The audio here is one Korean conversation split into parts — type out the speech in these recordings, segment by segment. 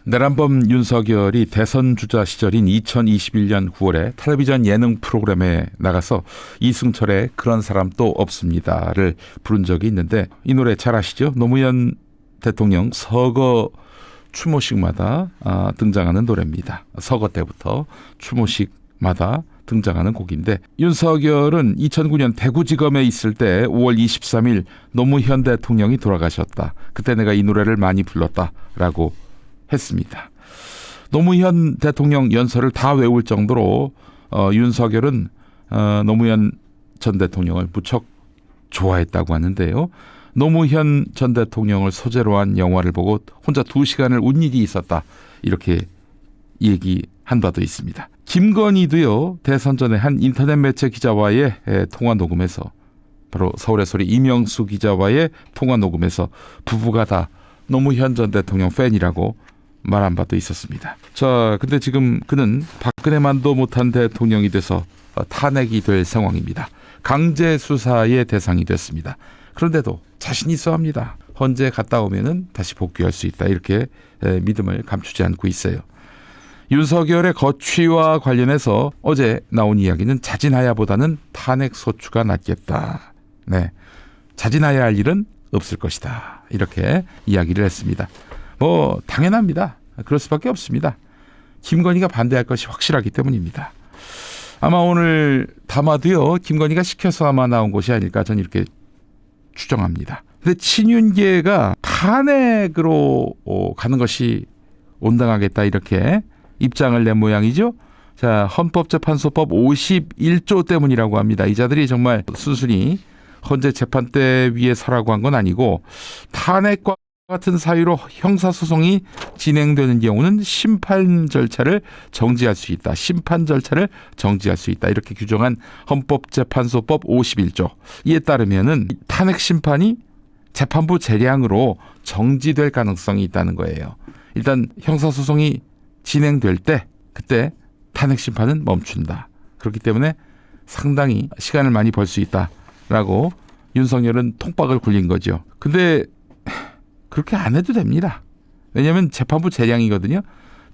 내란범 윤석열이 대선 주자 시절인 2021년 9월에 텔레비전 예능 프로그램에 나가서 이승철의 그런 사람 또 없습니다를 부른 적이 있는데, 이 노래 잘 아시죠? 노무현 대통령 서거 추모식마다 등장하는 노래입니다. 서거 때부터 추모식마다 등장하는 곡인데, 윤석열은 2009년 대구지검에 있을 때 5월 23일 노무현 대통령이 돌아가셨다. 그때 내가 이 노래를 많이 불렀다라고 했습니다. 노무현 대통령 연설을 다 외울 정도로 윤석열은 노무현 전 대통령을 무척 좋아했다고 하는데요. 노무현 전 대통령을 소재로 한 영화를 보고 혼자 2시간을 운 일이 있었다, 이렇게 얘기한 바도 있습니다. 김건희도요, 대선 전에 한 인터넷 매체 기자와의 통화 녹음에서, 바로 서울의 소리 이명수 기자와의 통화 녹음에서 부부가 다 노무현 전 대통령 팬이라고 말한 바도 있었습니다. 자, 근데 지금 그는 박근혜만도 못한 대통령이 돼서 탄핵이 될 상황입니다. 강제 수사의 대상이 됐습니다. 그런데도 자신 있어 합니다. 헌재 갔다 오면은 다시 복귀할 수 있다, 이렇게 믿음을 감추지 않고 있어요. 윤석열의 거취와 관련해서 어제 나온 이야기는 자진하야보다는 탄핵 소추가 낫겠다. 네, 자진하야 할 일은 없을 것이다, 이렇게 이야기를 했습니다. 당연합니다. 그럴 수밖에 없습니다. 김건희가 반대할 것이 확실하기 때문입니다. 아마 오늘 담화도요, 김건희가 시켜서 아마 나온 것이 아닐까, 저는 이렇게 추정합니다. 근데 친윤계가 탄핵으로 가는 것이 온당하겠다, 이렇게 입장을 낸 모양이죠. 자, 헌법재판소법 51조 때문이라고 합니다. 이 자들이 정말 순순히 헌재 재판대 위에 서라고 한 건 아니고, 탄핵과 같은 사유로 형사소송이 진행되는 경우는 심판 절차를 정지할 수 있다. 심판 절차를 정지할 수 있다. 이렇게 규정한 헌법재판소법 51조. 이에 따르면은 탄핵 심판이 재판부 재량으로 정지될 가능성이 있다는 거예요. 일단 형사소송이 진행될 때, 그때 탄핵 심판은 멈춘다. 그렇기 때문에 상당히 시간을 많이 벌 수 있다라고 윤석열은 통박을 굴린 거죠. 근데 그렇게 안 해도 됩니다. 왜냐하면 재판부 재량이거든요.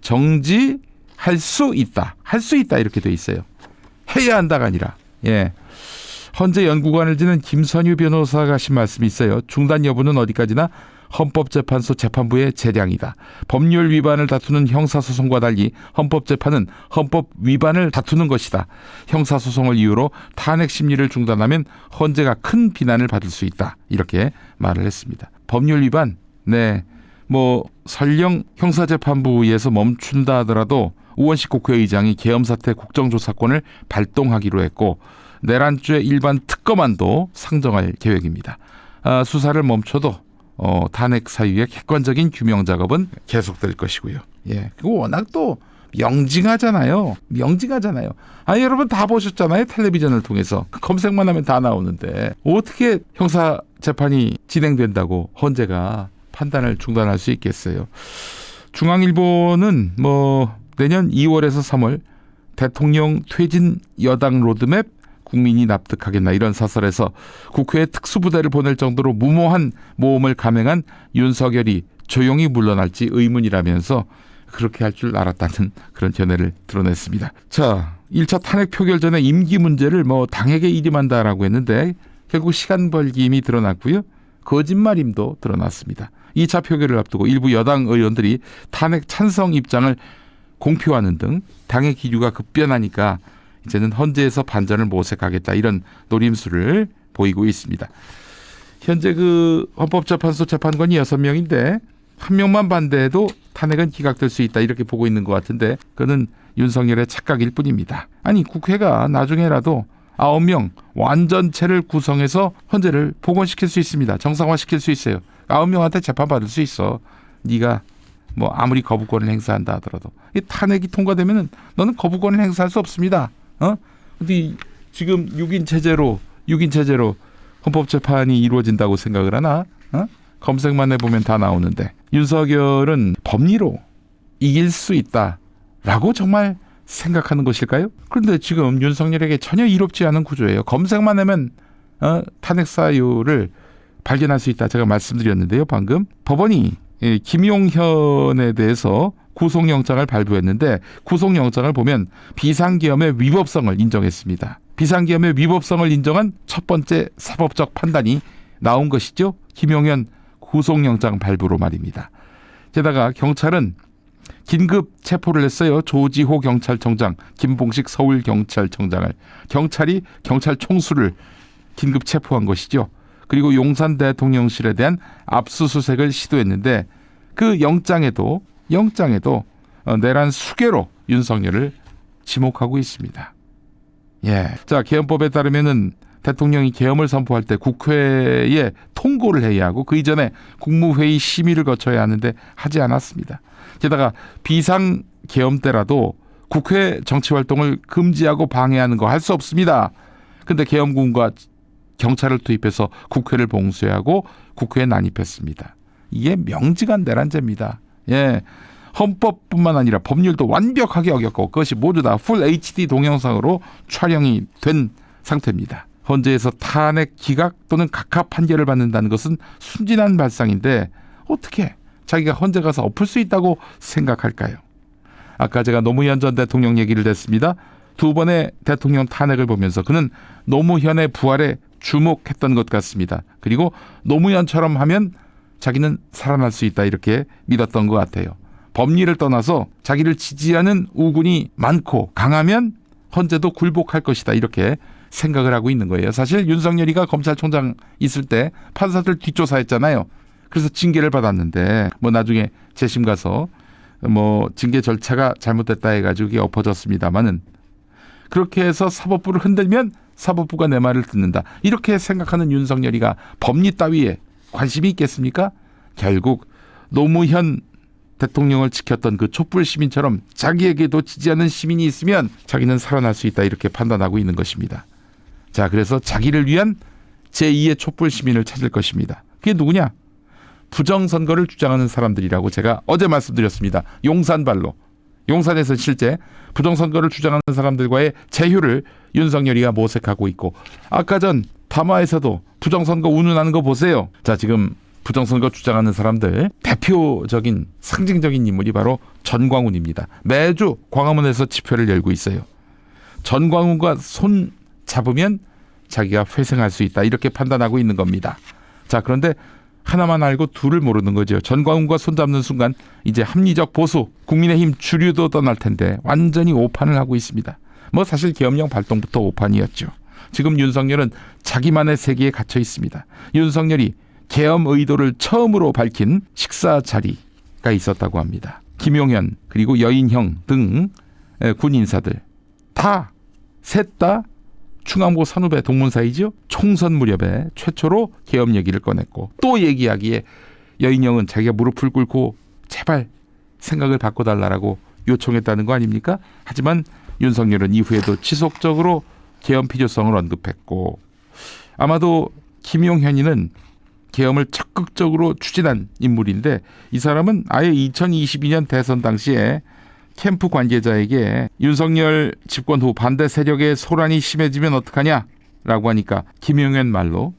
정지할 수 있다. 할 수 있다, 이렇게 돼 있어요. 해야 한다가 아니라. 예. 헌재 연구관을 지는 김선유 변호사가 하신 말씀이 있어요. 중단 여부는 어디까지나 헌법재판소 재판부의 재량이다. 법률 위반을 다투는 형사소송과 달리 헌법재판은 헌법 위반을 다투는 것이다. 형사소송을 이유로 탄핵 심리를 중단하면 헌재가 큰 비난을 받을 수 있다, 이렇게 말을 했습니다. 법률 위반, 네, 설령 형사재판부에서 멈춘다 하더라도 우원식 국회의장이 계엄사태 국정조사권을 발동하기로 했고, 내란죄 일반 특검안도 상정할 계획입니다. 수사를 멈춰도 탄핵 사유의 객관적인 규명 작업은 계속될 것이고요. 예, 그거 워낙 또 명징하잖아요. 여러분 다 보셨잖아요. 텔레비전을 통해서 검색만 하면 다 나오는데, 어떻게 형사 재판이 진행된다고 헌재가 판단을 중단할 수 있겠어요. 중앙일보는 내년 2월에서 3월 대통령 퇴진 여당 로드맵 국민이 납득하겠나, 이런 사설에서 국회에 특수부대를 보낼 정도로 무모한 모험을 감행한 윤석열이 조용히 물러날지 의문이라면서 그렇게 할 줄 알았다는 그런 견해를 드러냈습니다. 자, 1차 탄핵 표결 전에 임기 문제를 당에게 일임한다라고 했는데, 결국 시간 벌김이 드러났고요. 거짓말임도 드러났습니다. 2차 표결을 앞두고 일부 여당 의원들이 탄핵 찬성 입장을 공표하는 등 당의 기류가 급변하니까 이제는 헌재에서 반전을 모색하겠다, 이런 노림수를 보이고 있습니다. 현재 헌법재판소 재판관이 6명인데 1명만 반대해도 탄핵은 기각될 수 있다, 이렇게 보고 있는 것 같은데, 그는 윤석열의 착각일 뿐입니다. 아니, 국회가 나중에라도 9명 완전체를 구성해서 헌재를 복원시킬 수 있습니다. 정상화시킬 수 있어요. 9명한테 재판받을 수 있어. 네가 아무리 거부권을 행사한다 하더라도. 이 탄핵이 통과되면은 너는 거부권을 행사할 수 없습니다. 근데 지금 6인 체제로 헌법재판이 이루어진다고 생각을 하나? 검색만 해보면 다 나오는데, 윤석열은 법리로 이길 수 있다라고 정말 생각하는 것일까요? 그런데 지금 윤석열에게 전혀 이롭지 않은 구조예요. 검색만 하면 탄핵 사유를 발견할 수 있다, 제가 말씀드렸는데요. 방금 법원이 김용현에 대해서 구속영장을 발부했는데 구속영장을 보면 비상계엄의 위법성을 인정했습니다. 비상계엄의 위법성을 인정한 첫 번째 사법적 판단이 나온 것이죠. 김용현 구속영장 발부로 말입니다. 게다가 경찰은 긴급 체포를 했어요. 조지호 경찰청장, 김봉식 서울경찰청장을. 경찰이 경찰 총수를 긴급 체포한 것이죠. 그리고 용산 대통령실에 대한 압수수색을 시도했는데 그 영장에도 내란 수괴로 윤석열을 지목하고 있습니다. 자, 계엄법에 따르면은 대통령이 계엄을 선포할 때 국회에 통고를 해야 하고 그 이전에 국무회의 심의를 거쳐야 하는데 하지 않았습니다. 게다가 비상 계엄 때라도 국회 정치 활동을 금지하고 방해하는 거 할 수 없습니다. 근데 계엄군과 경찰을 투입해서 국회를 봉쇄하고 국회에 난입했습니다. 이게 명징한 내란죄입니다. 헌법뿐만 아니라 법률도 완벽하게 어겼고 그것이 모두 다 풀 HD 동영상으로 촬영이 된 상태입니다. 헌재에서 탄핵 기각 또는 각하 판결을 받는다는 것은 순진한 발상인데 어떻게 자기가 헌재 가서 엎을 수 있다고 생각할까요? 아까 제가 노무현 전 대통령 얘기를 했습니다. 두 번의 대통령 탄핵을 보면서 그는 노무현의 부활에 주목했던 것 같습니다. 그리고 노무현처럼 하면 자기는 살아날 수 있다 이렇게 믿었던 것 같아요. 법리를 떠나서 자기를 지지하는 우군이 많고 강하면 헌재도 굴복할 것이다 이렇게 생각을 하고 있는 거예요. 사실 윤석열이가 검찰총장 있을 때 판사들 뒷조사했잖아요. 그래서 징계를 받았는데 나중에 재심 가서 징계 절차가 잘못됐다 해가지고 이게 엎어졌습니다만은 그렇게 해서 사법부를 흔들면 사법부가 내 말을 듣는다. 이렇게 생각하는 윤석열이가 법리 따위에 관심이 있겠습니까? 결국 노무현 대통령을 지켰던 그 촛불 시민처럼 자기에게도 지지하는 시민이 있으면 자기는 살아날 수 있다 이렇게 판단하고 있는 것입니다. 자, 그래서 자기를 위한 제2의 촛불 시민을 찾을 것입니다. 그게 누구냐? 부정선거를 주장하는 사람들이라고 제가 어제 말씀드렸습니다. 용산발로. 용산에서 실제 부정선거를 주장하는 사람들과의 제휴를 윤석열이가 모색하고 있고 아까 전 담화에서도 부정선거 운운하는 거 보세요. 자, 지금 부정선거 주장하는 사람들 대표적인 상징적인 인물이 바로 전광훈입니다. 매주 광화문에서 집회를 열고 있어요. 전광훈과 손 잡으면 자기가 회생할 수 있다 이렇게 판단하고 있는 겁니다. 자, 그런데 하나만 알고 둘을 모르는 거죠. 전광훈과 손잡는 순간 이제 합리적 보수, 국민의힘 주류도 떠날 텐데 완전히 오판을 하고 있습니다. 사실 계엄령 발동부터 오판이었죠. 지금 윤석열은 자기만의 세계에 갇혀 있습니다. 윤석열이 계엄 의도를 처음으로 밝힌 식사 자리가 있었다고 합니다. 김용현 그리고 여인형 등 군 인사들 셋 다 충암고 선후배 동문사이죠. 총선 무렵에 최초로 계엄 얘기를 꺼냈고 또 얘기하기에 여인형은 자기가 무릎을 꿇고 제발 생각을 바꿔달라고 요청했다는 거 아닙니까? 하지만 윤석열은 이후에도 지속적으로 계엄 필요성을 언급했고 아마도 김용현이는 계엄을 적극적으로 추진한 인물인데 이 사람은 아예 2022년 대선 당시에 캠프 관계자에게 윤석열 집권 후 반대 세력의 소란이 심해지면 어떡하냐라고 하니까 김용현 말로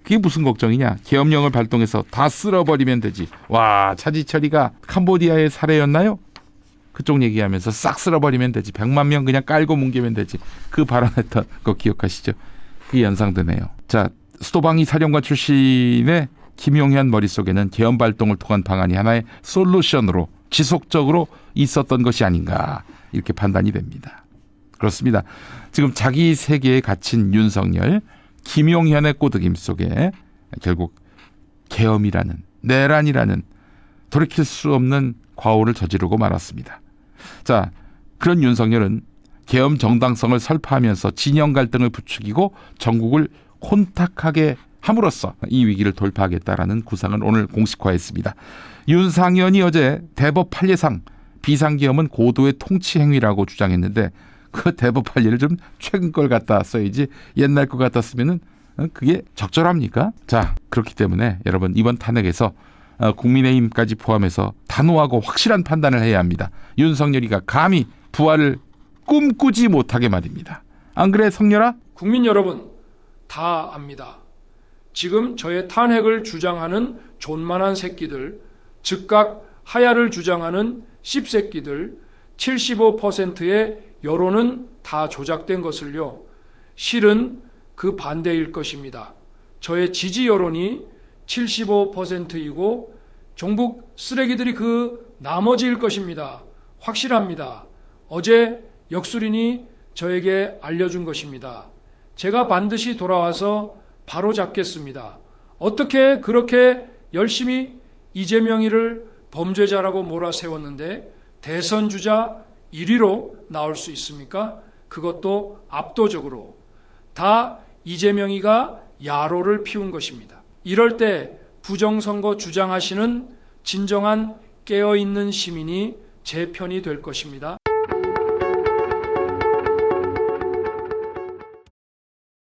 그게 무슨 걱정이냐. 계엄령을 발동해서 다 쓸어버리면 되지. 와, 차지철이가 캄보디아의 사례였나요? 그쪽 얘기하면서 싹 쓸어버리면 되지. 100만 명 그냥 깔고 뭉개면 되지. 그 발언했던 거 기억하시죠? 그게 연상되네요. 자, 수도방위 사령관 출신의 김용현 머릿속에는 계엄 발동을 통한 방안이 하나의 솔루션으로 지속적으로 있었던 것이 아닌가 이렇게 판단이 됩니다. 그렇습니다. 지금 자기 세계에 갇힌 윤석열, 김용현의 꼬드김 속에 결국 계엄이라는 내란이라는 돌이킬 수 없는 과오를 저지르고 말았습니다. 자, 그런 윤석열은 계엄 정당성을 설파하면서 진영 갈등을 부추기고 전국을 혼탁하게 함으로써 이 위기를 돌파하겠다라는 구상을 오늘 공식화했습니다. 윤상현이 어제 대법 판례상 비상계엄은 고도의 통치 행위라고 주장했는데 그 대법 판례를 좀 최근 걸 갖다 써야지 옛날 거 갖다 쓰면은 그게 적절합니까? 자, 그렇기 때문에 여러분 이번 탄핵에서 국민의힘까지 포함해서 단호하고 확실한 판단을 해야 합니다. 윤석열이가 감히 부활을 꿈꾸지 못하게 말입니다. 안 그래, 성렬아? 국민 여러분 다 압니다. 지금 저의 탄핵을 주장하는 존만한 새끼들 즉각 하야를 주장하는 씹새끼들 75%의 여론은 다 조작된 것을요. 실은 그 반대일 것입니다. 저의 지지 여론이 75%이고 종북 쓰레기들이 그 나머지일 것입니다. 확실합니다. 어제 역술인이 저에게 알려준 것입니다. 제가 반드시 돌아와서 바로 잡겠습니다. 어떻게 그렇게 열심히 이재명이를 범죄자라고 몰아세웠는데 대선 주자 1위로 나올 수 있습니까? 그것도 압도적으로. 다 이재명이가 야로를 피운 것입니다. 이럴 때 부정선거 주장하시는 진정한 깨어있는 시민이 제 편이 될 것입니다.